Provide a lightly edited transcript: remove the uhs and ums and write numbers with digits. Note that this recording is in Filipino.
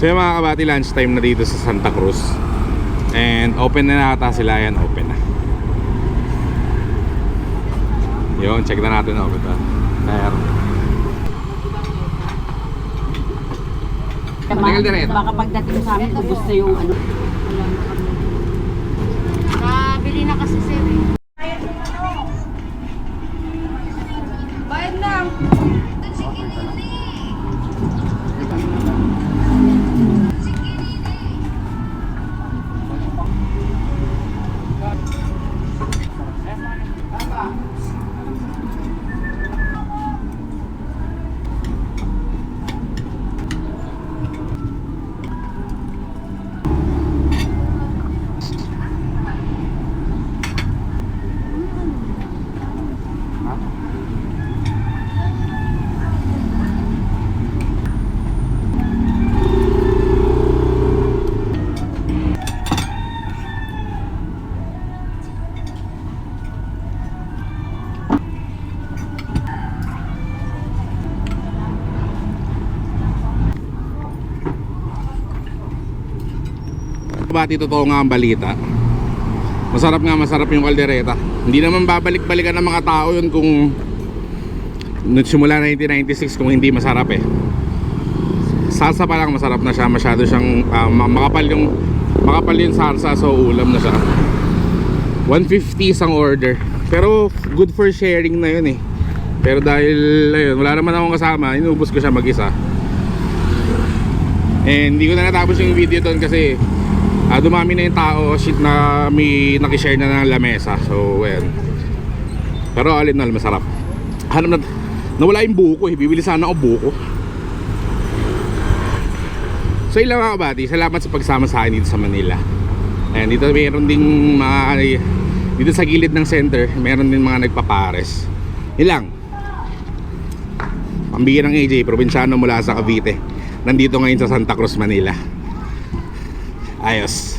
So yung mga kabati, lunchtime na dito sa Santa Cruz. And open na nata sila yan, open na. Yun, check na natin open na. Pero baka pagdating sa amin, ubos na yung ano. Bili na kasi sir eh. Bayad na. kabati, totoo nga ang balita. Masarap yung kaldereta. Hindi naman babalik-balikan ng mga tao yun kung simula 1996 kung hindi masarap eh. Salsa pa lang masarap na siya. Masyado siyang makapal yung salsa, so ulam na siya. 150 isang order. Pero good for sharing na yun eh. Pero dahil ayun, wala naman akong kasama, inubos ko siya mag-isa. And hindi ko na natapos yung video doon kasi dumami na yung tao na may nakishare na ng lamesa. So well, pero alin na masarap. Nawala yung buko eh. Bibili sana ako buko. So yun lang mga kabati. Salamat sa pagsama sa akin dito sa Manila. And dito mayroon ding mga dito sa gilid ng center, mayroon din mga nagpapares. Yun lang. Pambihirang AJ, probinsyano mula sa Cavite. Nandito ngayon sa Santa Cruz, Manila. Ayos.